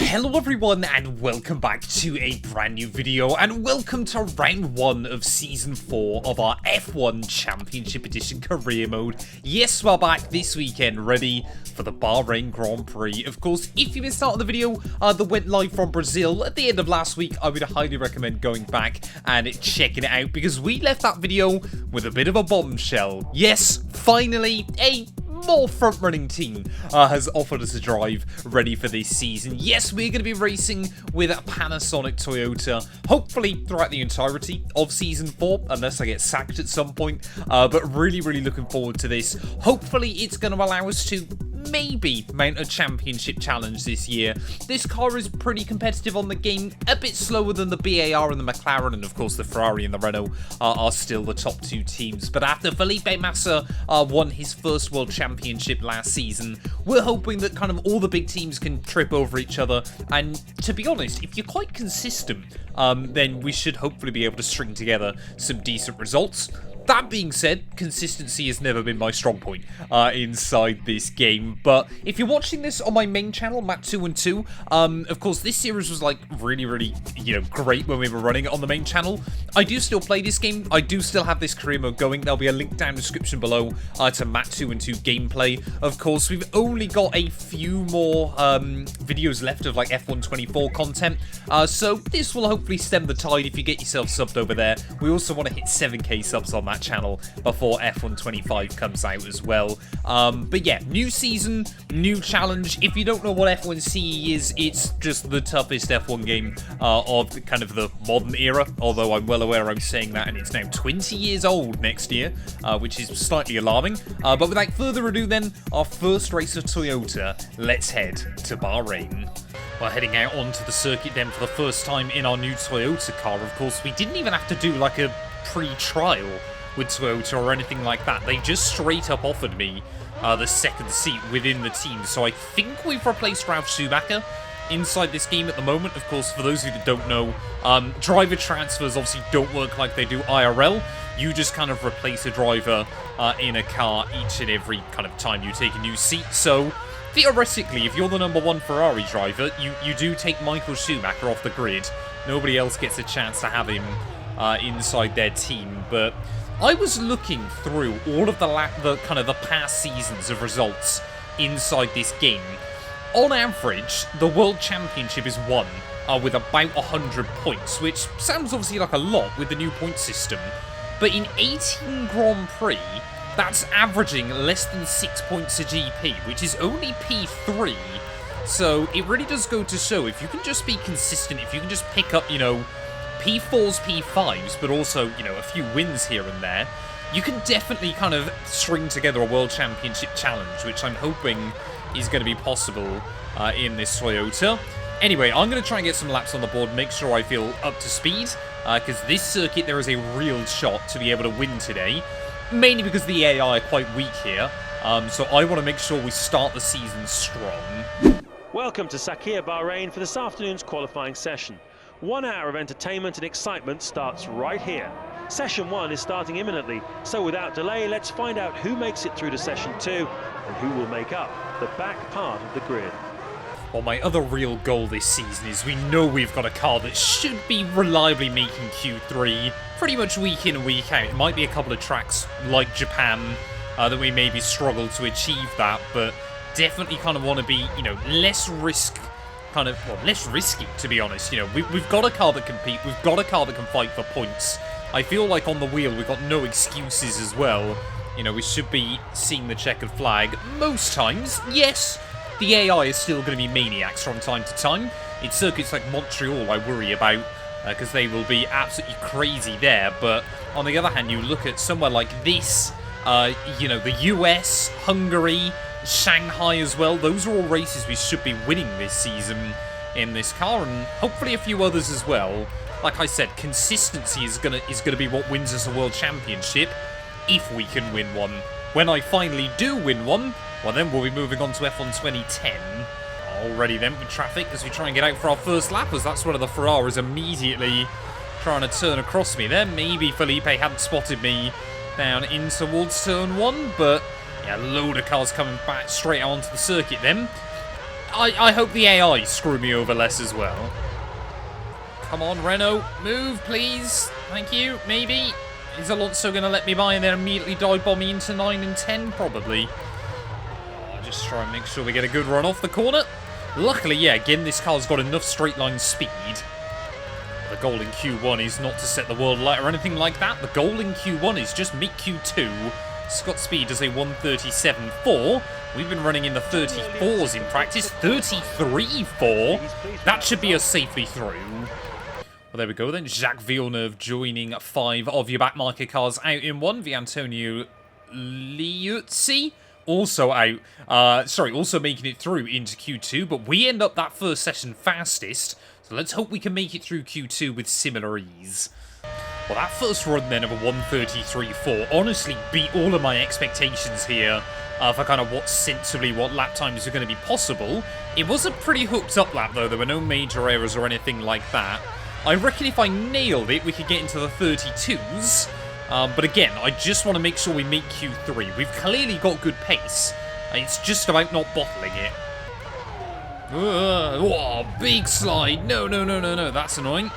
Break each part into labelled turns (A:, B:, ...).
A: Hello everyone and welcome back to a brand new video and welcome to round 1 of season 4 of our F1 Championship Edition career mode. Yes, we're back this weekend ready for the Bahrain Grand Prix. Of course, if you missed out on the video that went live from Brazil at the end of last week, I would highly recommend going back and checking it out because we left that video with a bit of a bombshell. Yes, finally, a more front-running team has offered us a drive ready for this season. Yes, we're going to be racing with a Panasonic Toyota, hopefully throughout the entirety of Season 4, unless I get sacked at some point, but really looking forward to this. Hopefully it's going to allow us to maybe mount a championship challenge this year. This car is pretty competitive on the game, a bit slower than the BAR and the McLaren, and of course the Ferrari and the Renault are still the top 2 teams. But after Felipe Massa won his first World Championship last season, we're hoping that kind of all the big teams can trip over each other, and to be honest, if you're quite consistent, then we should hopefully be able to string together some decent results. That being said, consistency has never been my strong point inside this game. But if you're watching this on my main channel, Matt212, of course, this series was like really, great when we were running it on the main channel. I do still play this game. I do still have this career mode going. There'll be a link down in the description below to Matt212 gameplay. Of course, we've only got a few more videos left of like F1 24 content. So this will hopefully stem the tide if you get yourself subbed over there. We also want to hit 7k subs on that channel before F1 25 comes out as well. But yeah, new season, new challenge. If you don't know what F1 CE is, it's just the toughest F1 game of kind of the modern era, although I'm well aware I'm saying that and it's now 20 years old next year, which is slightly alarming. But without further ado then, our first race of Toyota, let's head to Bahrain. We're heading out onto the circuit then for the first time in our new Toyota car. Of course, we didn't even have to do like a pre-trial with Toyota or anything like that. They just straight up offered me the second seat within the team. So I think we've replaced Ralf Schumacher inside this game at the moment. Of course, for those of you that don't know, driver transfers obviously don't work like they do IRL. You just kind of replace a driver in a car each and every kind of time you take a new seat. So theoretically, if you're the #1 Ferrari driver, you do take Michael Schumacher off the grid. Nobody else gets a chance to have him inside their team. But I was looking through all of the past seasons of results inside this game. On average, the World Championship is won with about 100 points, which sounds obviously like a lot with the new point system. But in 18 Grand Prix, that's averaging less than 6 points a GP, which is only P3. So it really does go to show, if you can just be consistent, if you can just pick up, P4s, P5s, but also, a few wins here and there, you can definitely kind of string together a World Championship challenge, which I'm hoping is going to be possible in this Toyota. Anyway, I'm going to try and get some laps on the board, make sure I feel up to speed, because this circuit, there is a real shot to be able to win today, mainly because the AI are quite weak here, so I want to make sure we start the season strong.
B: Welcome to Sakhir, Bahrain for this afternoon's qualifying session. 1 hour of entertainment and excitement starts right here. Session 1 is starting imminently, so without delay, let's find out who makes it through to Session 2 and who will make up the back part of the grid.
A: Well, my other real goal this season is we know we've got a car that should be reliably making Q3 pretty much week in and week out. It might be a couple of tracks like Japan that we maybe struggle to achieve that, but definitely kind of want to be, less less risky, to be honest. We've got a car that can compete, we've got a car that can fight for points. I feel like on the wheel we've got no excuses as well. We should be seeing the checkered flag most times. Yes, the AI is still going to be maniacs from time to time. It's circuits like Montreal I worry about, because they will be absolutely crazy there. But on the other hand, you look at somewhere like this, the US, Hungary, Shanghai as well. Those are all races we should be winning this season in this car, and hopefully a few others as well. Like I said, consistency is gonna be what wins us a World Championship, if we can win one. When I finally do win one, well then we'll be moving on to F1 2010. Already then with traffic as we try and get out for our first lap, as that's one of the Ferraris immediately trying to turn across me there. Maybe Felipe hadn't spotted me down in towards turn 1, but yeah, a load of cars coming back straight onto the circuit then. I hope the AI screw me over less as well. Come on, Renault. Move, please. Thank you. Maybe. Is Alonso going to let me by and then immediately dive bomb me into 9 and 10? Probably. I'll just try and make sure we get a good run off the corner. Luckily, yeah, again, this car's got enough straight line speed. The goal in Q1 is not to set the world alight or anything like that. The goal in Q1 is just meet Q2. Scott Speed does a 1:37.4. We've been running in the 34s in practice. 33.4. That should be us safely through. Well, there we go then. Jacques Villeneuve joining 5 of your backmarker cars out in 1. The Antonio Liuzzi also out. Also making it through into Q2. But we end up that first session fastest. So let's hope we can make it through Q2 with similar ease. Well, that first run then of a 1:33.4 honestly beat all of my expectations here for kind of what lap times are going to be possible. It was a pretty hooked up lap though. There were no major errors or anything like that. I reckon if I nailed it, we could get into the 32s. But again, I just want to make sure we make Q3. We've clearly got good pace. It's just about not bottling it. Oh, big slide. No. That's annoying.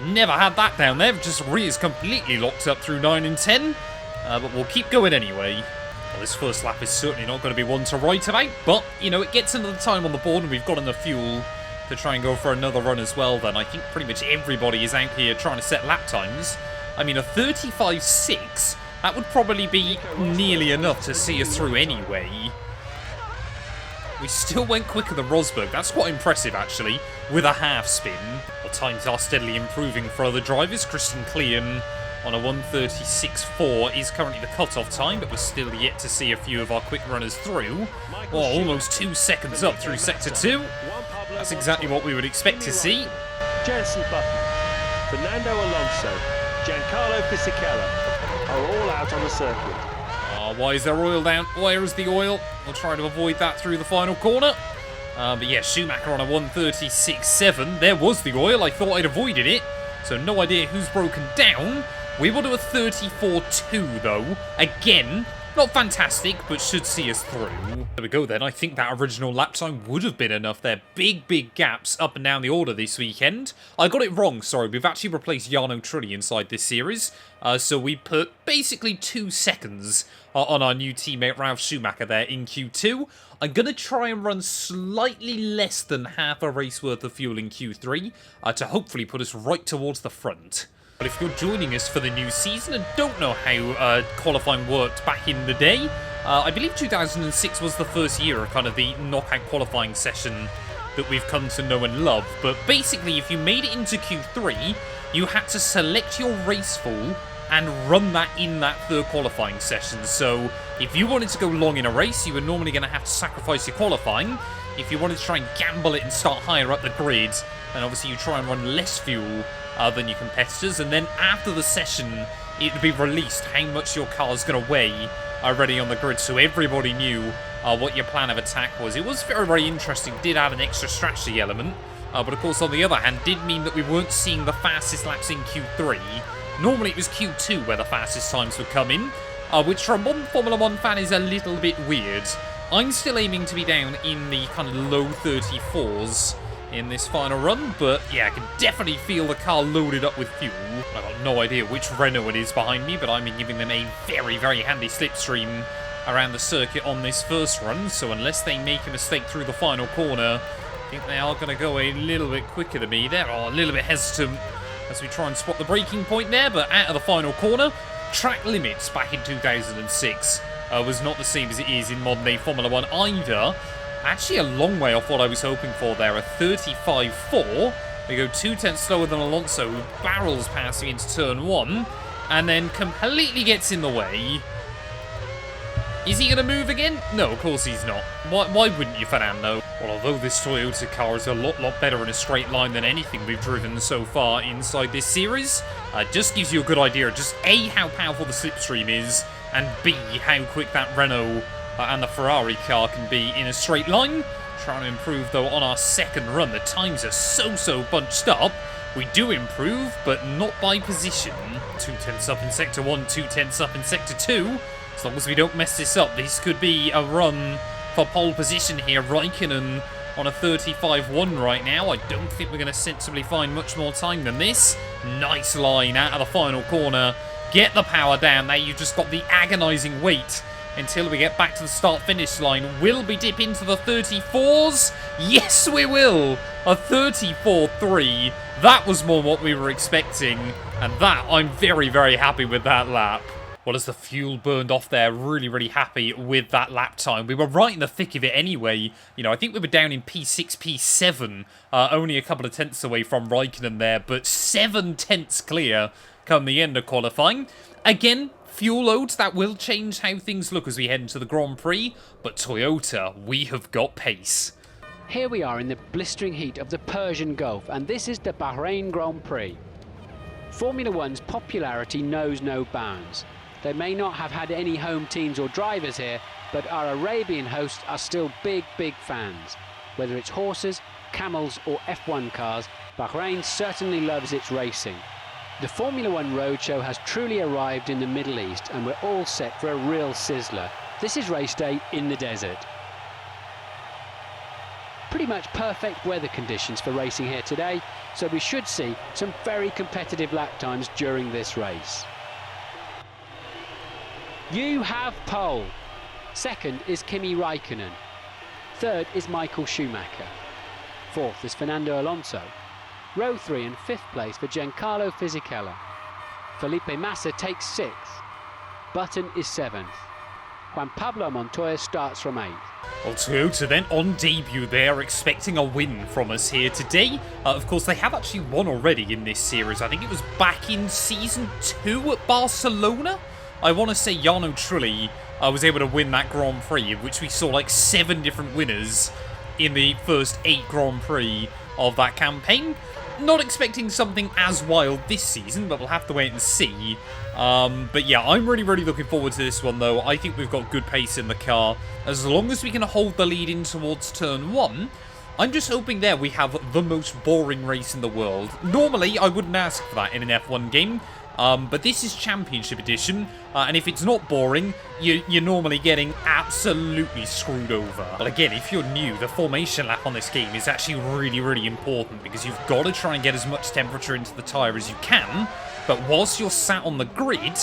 A: Never had that down there. Just rears completely locked up through 9 and 10. But we'll keep going anyway. Well, this first lap is certainly not going to be one to write about. But, you know, it gets another time on the board and we've got enough fuel to try and go for another run as well then. I think pretty much everybody is out here trying to set lap times. I mean, a 35.6, that would probably be nearly enough to see us through anyway. We still went quicker than Rosberg. That's quite impressive, actually, with a half spin. Well, times are steadily improving for other drivers. Christian Klein on a 1:36.4 is currently the cut-off time, but we're still yet to see a few of our quick runners through. Well, almost 2 seconds up through Sector 2. That's exactly what we would expect to see.
B: Jenson Button, Fernando Alonso, Giancarlo Fisichella are all out on the circuit.
A: Why is there oil down? Where is the oil? We'll try to avoid that through the final corner. But yeah, Schumacher on a 1:36.7. There was the oil. I thought I'd avoided it. So no idea who's broken down. We will do a 34.2 though. Again, not fantastic, but should see us through. There we go then. I think that original lap time would have been enough there. Big gaps up and down the order this weekend. I got it wrong, sorry. We've actually replaced Jarno Trulli inside this series. So we put basically 2 seconds on our new teammate Ralf Schumacher there in Q2. I'm going to try and run slightly less than half a race worth of fuel in Q3 to hopefully put us right towards the front. But if you're joining us for the new season and don't know how qualifying worked back in the day, I believe 2006 was the first year of kind of the knockout qualifying session that we've come to know and love. But basically, if you made it into Q3, you had to select your race full and run that in that third qualifying session. So if you wanted to go long in a race, you were normally going to have to sacrifice your qualifying. If you wanted to try and gamble it and start higher up the grid, then obviously you try and run less fuel than your competitors. And then after the session, it would be released how much your car is going to weigh already on the grid, so everybody knew what your plan of attack was. It was very interesting. Did add an extra strategy element, but of course on the other hand did mean that we weren't seeing the fastest laps in Q3. Normally it was Q2 where the fastest times would come in, which for a modern Formula 1 fan is a little bit weird. I'm still aiming to be down in the kind of low 34s in this final run, but yeah, I can definitely feel the car loaded up with fuel. I've got no idea which Renault it is behind me, but I'm giving them a very handy slipstream around the circuit on this first run, so unless they make a mistake through the final corner, I think they are going to go a little bit quicker than me. They're a little bit hesitant as we try and spot the braking point there, but out of the final corner, track limits back in 2006 was not the same as it is in modern day Formula 1 either. Actually a long way off what I was hoping for there, a 35.4. We go 2/10 slower than Alonso, who barrels past me into turn 1, and then completely gets in the way. Is he going to move again? No, of course he's not. Why wouldn't you, Fernando? Well, although this Toyota car is a lot better in a straight line than anything we've driven so far inside this series, just gives you a good idea of just A, how powerful the slipstream is, and B, how quick that Renault and the Ferrari car can be in a straight line. Trying to improve, though, on our second run. The times are so bunched up. We do improve, but not by position. 2/10 up in Sector 1, 2/10 up in Sector 2. As long as we don't mess this up, this could be a run for pole position here. Raikkonen on a 35.1 right now. I don't think we're going to sensibly find much more time than this. Nice line out of the final corner. Get the power down. Now you've just got the agonising wait until we get back to the start-finish line. Will we dip into the 34s? Yes, we will. A 34.3. That was more what we were expecting. And that, I'm very, very happy with that lap. Well, as the fuel burned off there, really happy with that lap time. We were right in the thick of it anyway. You know, I think we were down in P6, P7, only a couple of tenths away from Raikkonen there, but 7 tenths clear come the end of qualifying. Again, fuel loads, that will change how things look as we head into the Grand Prix, but Toyota, we have got pace.
C: Here we are in the blistering heat of the Persian Gulf, and this is the Bahrain Grand Prix. Formula One's popularity knows no bounds. They may not have had any home teams or drivers here, but our Arabian hosts are still big fans. Whether it's horses, camels or F1 cars, Bahrain certainly loves its racing. The Formula One Roadshow has truly arrived in the Middle East, and we're all set for a real sizzler. This is race day in the desert. Pretty much perfect weather conditions for racing here today, so we should see some very competitive lap times during this race. You have pole. Second is Kimi Raikkonen. Third is Michael Schumacher. Fourth is Fernando Alonso. Row 3 and 5th place for Giancarlo Fisichella. Felipe Massa takes 6th. Button is 7th. Juan Pablo Montoya starts from 8th.
A: Well, Toyota then on debut, they're expecting a win from us here today. Of course, they have actually won already in this series. I think it was back in Season 2 at Barcelona. I want to say Jarno Trulli was able to win that Grand Prix, in which we saw like 7 different winners in the first 8 Grand Prix of that campaign. Not expecting something as wild this season, but we'll have to wait and see. But yeah, I'm really looking forward to this one, though. I think we've got good pace in the car. As long as we can hold the lead in towards turn 1, I'm just hoping there we have the most boring race in the world. Normally, I wouldn't ask for that in an F1 game. But this is Championship Edition, and if it's not boring, you're normally getting absolutely screwed over. But again, if you're new, the formation lap on this game is actually really important, because you've got to try and get as much temperature into the tyre as you can, but whilst you're sat on the grid,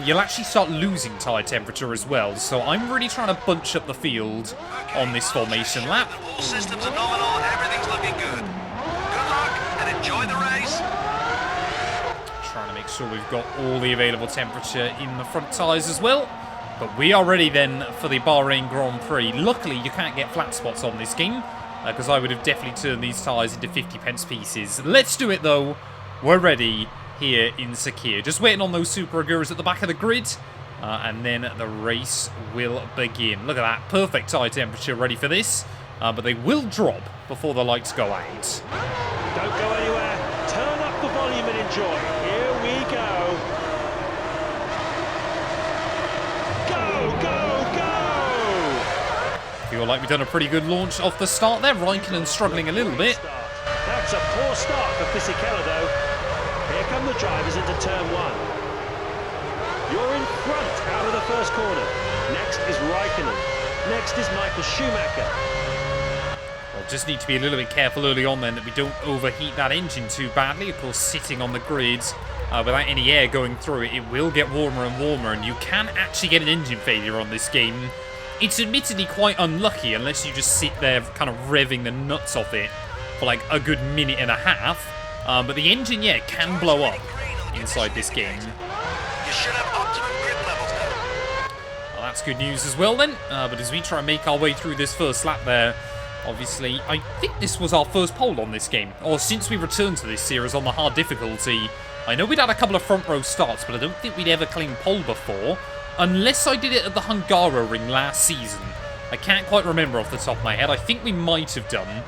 A: you'll actually start losing tyre temperature as well. So I'm really trying to bunch up the field on this formation lap.
D: All systems are nominal and everything's looking good. Good luck and enjoy the race.
A: Trying to make sure we've got all the available temperature in the front tyres as well. But we are ready then for the Bahrain Grand Prix. Luckily, you can't get flat spots on this game, because I would have definitely turned these tyres into 50 pence pieces. Let's do it though. We're ready here in Sakir. Just waiting on those Super Aguras at the back of the grid, and then the race will begin. Look at that. Perfect tyre temperature ready for this, but they will drop before the lights go out.
B: Don't go anywhere. Turn up the volume and enjoy. Here we go.
A: Feel like we've done a pretty good launch off the start there. Raikkonen struggling a little bit.
B: That's a poor start for Fisichella though. Here come the drivers into turn 1. You're in front out of the first corner. Next is Raikkonen. Next is Michael Schumacher.
A: Well, just need to be a little bit careful early on then that we don't overheat that engine too badly. Of course, sitting on the grid without any air going through it, it will get warmer and warmer, and you can actually get an engine failure on this game. It's admittedly quite unlucky unless you just sit there kind of revving the nuts off it for like a good minute and a half. But the engine, yeah, can blow up inside this game.
D: You should have optimum grip levels now.
A: Well, that's good news as well then. But as we try and make our way through this first lap there, obviously, I think this was our first pole on this game, or since we returned to this series on the hard difficulty. I know we'd had a couple of front row starts, but I don't think we'd ever claimed pole before. Unless I did it at the Hungaroring last season. I can't quite remember off the top of my head. I think we might have done.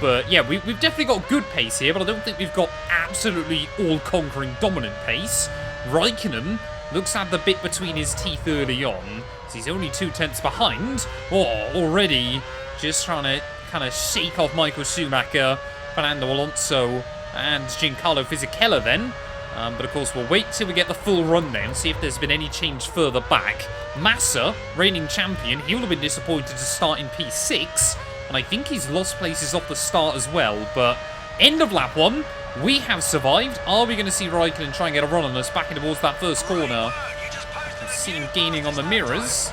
A: But yeah, we've definitely got good pace here, but I don't think we've got absolutely all-conquering dominant pace. Raikkonen looks to have the bit between his teeth early on, so he's only 2 tenths behind. Oh, already just trying to kind of shake off Michael Schumacher, Fernando Alonso, and Giancarlo Fisichella then. But of course, we'll wait till we get the full run now and see if there's been any change further back. Massa, reigning champion, he will have been disappointed to start in P6. And I think he's lost places off the start as well. But end of lap 1, we have survived. Are we going to see Raikkonen try and get a run on us back in towards that first corner? I see him gaining on the mirrors.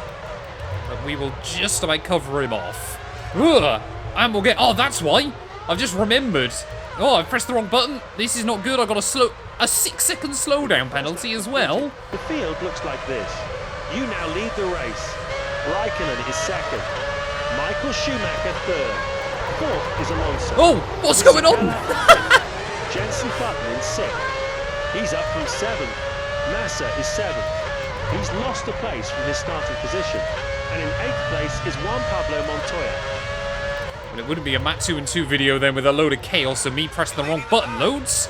A: But we will just about cover him off. Ugh, and we'll get... Oh, that's why. I've just remembered. Oh, I pressed the wrong button. This is not good. I got a 6-second slowdown penalty as well.
B: The field looks like this. You now lead the race. Raikkonen is second. Michael Schumacher third. Fourth is Alonso.
A: Oh, what's going on?
B: Jenson Button in sixth. He's up from seventh. Massa is seventh. He's lost a place from his starting position. And in eighth place is Juan Pablo Montoya.
A: Well, it wouldn't be a Mat 2 and 2 video then with a load of chaos and me pressing the wrong button loads.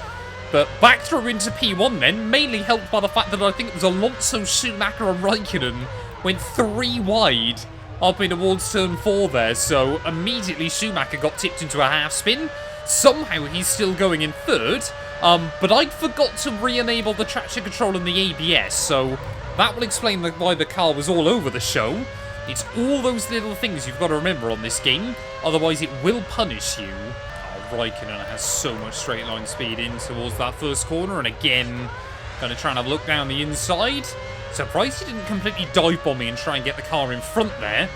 A: But back through into P1 then, mainly helped by the fact that I think it was Alonso, Schumacher and Raikkonen went 3 wide up in towards turn 4 there. So immediately Schumacher got tipped into a half spin. Somehow he's still going in third. But I forgot to re-enable the traction control and the ABS. So that will explain why the car was all over the show. It's all those little things you've got to remember on this game. Otherwise it will punish you. Raikkonen has so much straight line speed in towards that first corner, and again, going to try and have a look down the inside. Surprised he didn't completely dive bomb me and try and get the car in front there.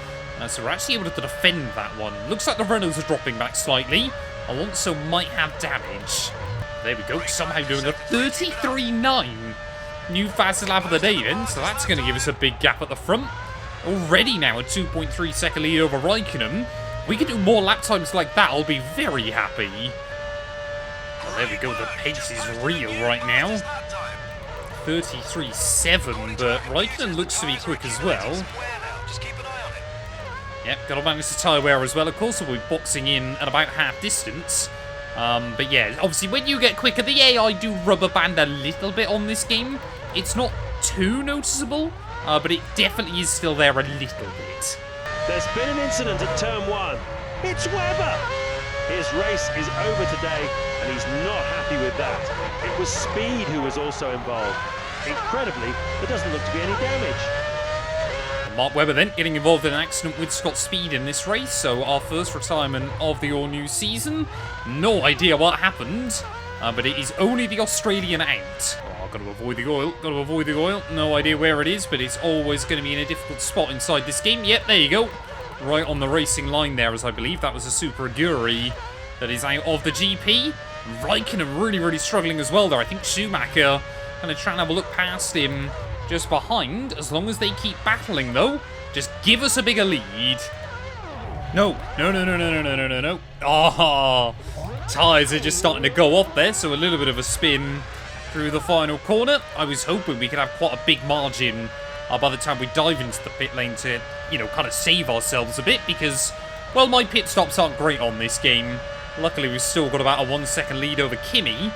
A: So we're actually able to defend that one. Looks like the Renaults are dropping back slightly. Alonso might have damage. There we go, somehow doing a 33.9. New fastest lap of the day then, so that's going to give us a big gap at the front. Already now a 2.3 second lead over Raikkonen. We can do more lap times like that, I'll be very happy. Well, there we go, the pace is real right now. 33.7, but Raikkonen looks to be quick as well. Yep, got to manage the tyre wear as well, of course, so we'll be boxing in at about half distance. But yeah, obviously when you get quicker, the AI do rubber band a little bit on this game. It's not too noticeable, but it definitely is still there a little bit.
B: There's been an incident at turn 1. It's Webber! His race is over today, and he's not happy with that. It was Speed who was also involved. Incredibly, there doesn't look to be any damage.
A: Mark Webber then getting involved in an accident with Scott Speed in this race, so our first retirement of the all-new season. No idea what happened, but it is only the Australian out. Oh, got to avoid the oil, got to avoid the oil. No idea where it is, but it's always going to be in a difficult spot inside this game. Yep, there you go. Right on the racing line there, as I believe that was a Super Aguri that is out of the GP. Raikkonen really struggling as well there. I think Schumacher kind of trying to have a look past him just behind. As long as they keep battling, though, just give us a bigger lead. No. Oh, tyres are just starting to go off there, so a little bit of a spin through the final corner. I was hoping we could have quite a big margin by the time we dive into the pit lane to, you know, kind of save ourselves a bit, because, well, my pit stops aren't great on this game. Luckily, we've still got about a 1 second lead over Kimi,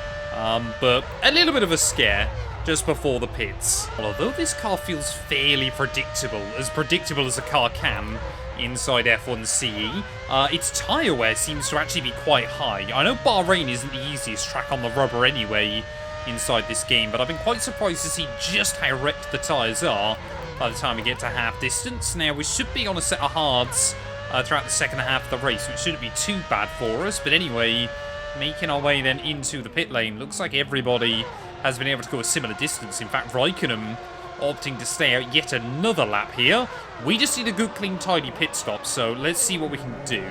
A: but a little bit of a scare just before the pits. Well, although this car feels fairly predictable as a car can inside F1 CE, its tyre wear seems to actually be quite high. I know Bahrain isn't the easiest track on the rubber anyway inside this game, but I've been quite surprised to see just how wrecked the tyres are by the time we get to half distance. Now, we should be on a set of hards throughout the second half of the race, which shouldn't be too bad for us, but anyway, making our way then into the pit lane. Looks like everybody has been able to go a similar distance. In fact, Raikkonen opting to stay out yet another lap here. We just need a good, clean, tidy pit stop, so let's see what we can do.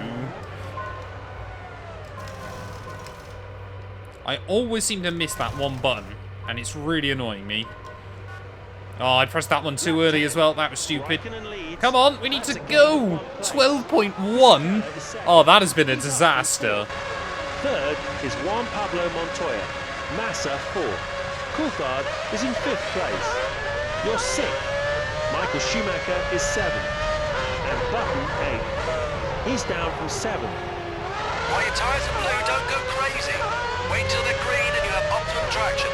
A: I always seem to miss that one button, and it's really annoying me. Oh, I pressed that one too early as well. That was stupid. Come on, we need to go! 12.1? Oh, that has been a disaster.
B: Third is Juan Pablo Montoya. Massa fourth. Coulthard is in fifth place. You're sixth. Michael Schumacher is seventh. And Button eighth. He's down from seventh.
D: While your tyres are blue, don't go crazy. Wait till they're green and you have optimum traction.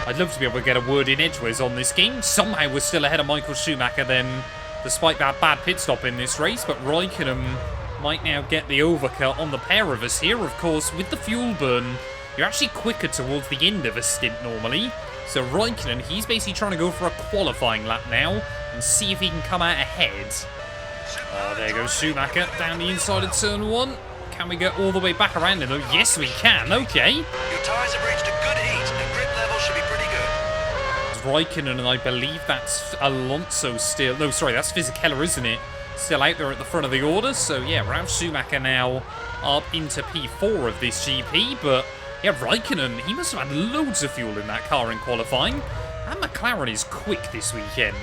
A: I'd love to be able to get a word in edgeways on this game. Somehow we're still ahead of Michael Schumacher then, despite that bad pit stop in this race, but Raikkonen might now get the overcut on the pair of us here. Of course, with the fuel burn, you're actually quicker towards the end of a stint normally. So Raikkonen, he's basically trying to go for a qualifying lap now and see if he can come out ahead. Oh, there goes Schumacher down the inside of turn 1. Can we get all the way back around him though? Yes, we can. Okay.
D: Your tyres have reached a good heat and grip level should be pretty good.
A: Raikkonen, and I believe that's Alonso still. No, sorry, that's Fisichella, isn't it? Still out there at the front of the order. So yeah, Ralf Schumacher now up into P4 of this GP. But yeah, Raikkonen, he must have had loads of fuel in that car in qualifying. And McLaren is quick this weekend.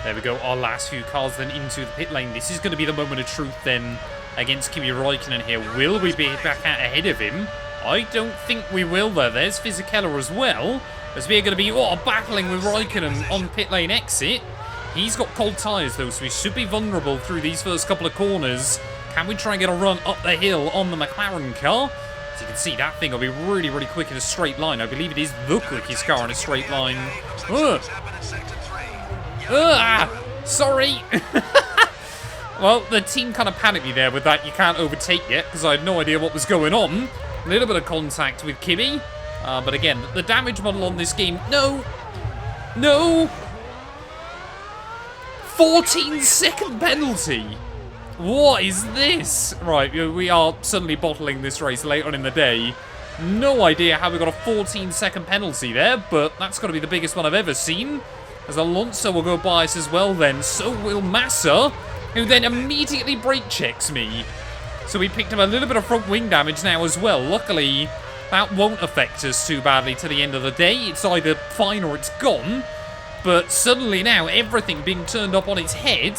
A: There we go, our last few cars then into the pit lane. This is going to be the moment of truth then against Kimi Raikkonen here. Will we be back out ahead of him? I don't think we will though. There's Fisichella as well, as we're going to be battling with Raikkonen on pit lane exit. He's got cold tyres though, so he should be vulnerable through these first couple of corners. Can we try and get a run up the hill on the McLaren car? As you can see, that thing will be really, really quick in a straight line. I believe it is the quickest car in a straight line. Sorry. Well, the team kind of panicked me there with that you can't overtake yet, because I had no idea what was going on. A little bit of contact with Kimi. But again, the damage model on this game... No! 14-second penalty! What is this? Right, we are suddenly bottling this race late on in the day. No idea how we got a 14-second penalty there, but that's got to be the biggest one I've ever seen. As Alonso will go by us as well then. So will Massa, who then immediately brake checks me. So we picked up a little bit of front wing damage now as well. Luckily, that won't affect us too badly to the end of the day. It's either fine or it's gone. But suddenly now, everything being turned up on its head,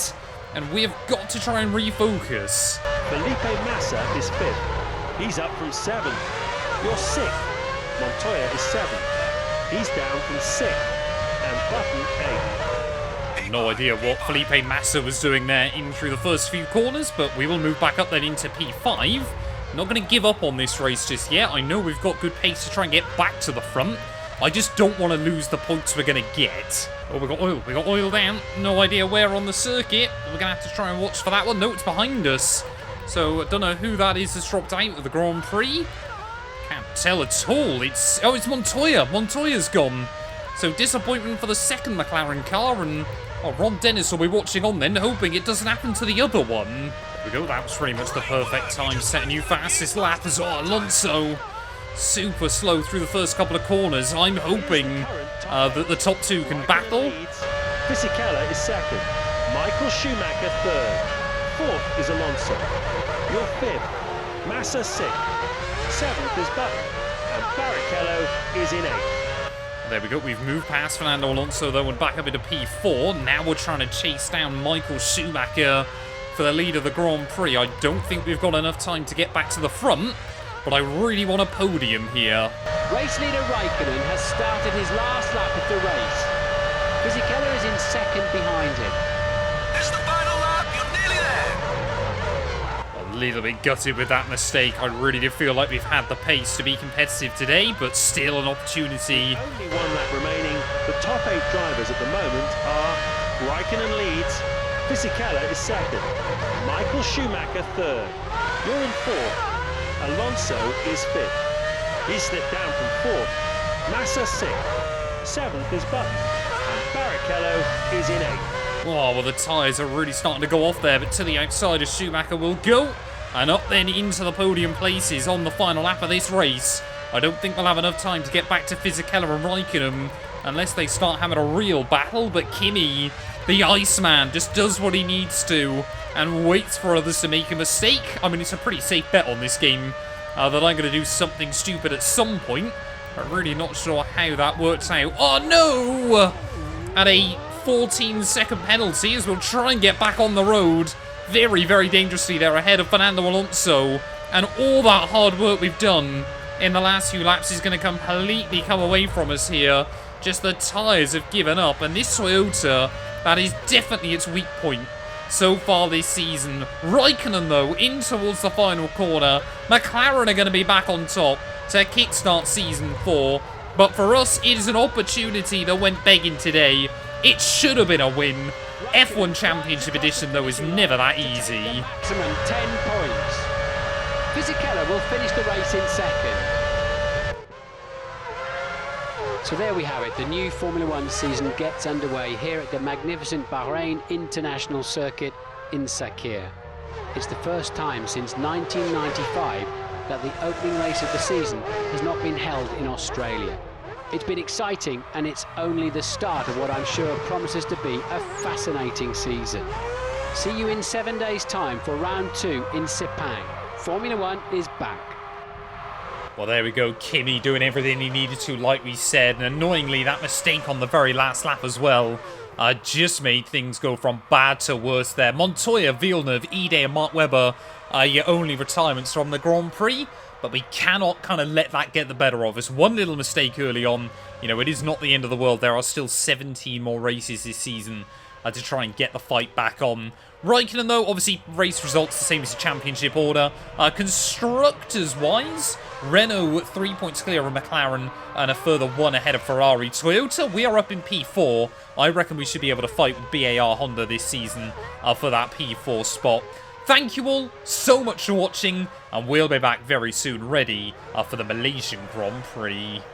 A: and we have got to try and refocus.
B: Felipe Massa is 5th. He's up from 7th. You're 6th. Montoya is 7th. He's down from 6th. And Button 8th.
A: No idea what Felipe Massa was doing there in through the first few corners, but we will move back up then into P5. Not going to give up on this race just yet. I know we've got good pace to try and get back to the front. I just don't want to lose the points we're going to get. Oh, we got oil. We got oil down. No idea where on the circuit. We're going to have to try and watch for that one. No, it's behind us. So, I don't know who that is that's dropped out of the Grand Prix. Can't tell at all. It's Montoya. Montoya's gone. So, disappointment for the second McLaren car. And Ron Dennis will be watching on then, hoping it doesn't happen to the other one. There we go. That was pretty much the perfect time. Set a new fastest lap as Alonso. Super slow through the first couple of corners. I'm hoping that the top two can battle.
B: Fisichella is 2nd. Michael Schumacher 3rd. 4th is Alonso. You're 5th. Massa 6th. 7th is Button. And Barrichello is in 8th.
A: There we go. We've moved past Fernando Alonso though and back up into P4. Now we're trying to chase down Michael Schumacher for the lead of the Grand Prix. I don't think we've got enough time to get back to the front, but I really want a podium here.
C: Race leader Raikkonen has started his last lap of the race. Fisichella is in 2nd behind him.
D: It's the final lap, you're nearly there.
A: A little bit gutted with that mistake. I really did feel like we've had the pace to be competitive today, but still an opportunity.
B: Only 1 lap remaining. The top 8 drivers at the moment are Raikkonen leads, Fisichella is 2nd, Michael Schumacher 3rd. You're in 4th. Alonso is 5th. He slipped down from 4th. Massa 6th. 7th is Button. And Barrichello is in 8th.
A: Oh, well, the tyres are really starting to go off there, but to the outside of Schumacher will go. And up then into the podium places on the final lap of this race. I don't think we'll have enough time to get back to Fisichella and Raikkonen unless they start having a real battle. But Kimi, the Iceman, just does what he needs to and waits for others to make a mistake. I mean, it's a pretty safe bet on this game that I'm going to do something stupid at some point. I'm really not sure how that works out. Oh, no! At a 14-second penalty as we'll try and get back on the road. Very, very dangerously there ahead of Fernando Alonso. And all that hard work we've done in the last few laps is going to completely come away from us here. Just the tyres have given up. And this Toyota, that is definitely its weak point so far this season. Raikkonen, though, in towards the final corner. McLaren are going to be back on top to kickstart Season 4. But for us, it is an opportunity that went begging today. It should have been a win. F1 Championship Edition, though, is never that easy.
C: Maximum 10 points. Fisichella will finish the race in 2nd. So there we have it, the new Formula One season gets underway here at the magnificent Bahrain International Circuit in Sakhir. It's the first time since 1995 that the opening race of the season has not been held in Australia. It's been exciting, and it's only the start of what I'm sure promises to be a fascinating season. See you in 7 days' time for round 2 in Sepang. Formula One is back.
A: Well, there we go. Kimi doing everything he needed to, like we said. And annoyingly, that mistake on the very last lap as well just made things go from bad to worse there. Montoya, Villeneuve, Ide and Mark Webber are your only retirements from the Grand Prix. But we cannot kind of let that get the better of us. One little mistake early on. You know, it is not the end of the world. There are still 17 more races this season to try and get the fight back on. Raikkonen, though, obviously, race results the same as the championship order. Constructors-wise, Renault 3 points clear of McLaren and a further 1 ahead of Ferrari. Toyota, we are up in P4. I reckon we should be able to fight with BAR Honda this season for that P4 spot. Thank you all so much for watching, and we'll be back very soon ready for the Malaysian Grand Prix.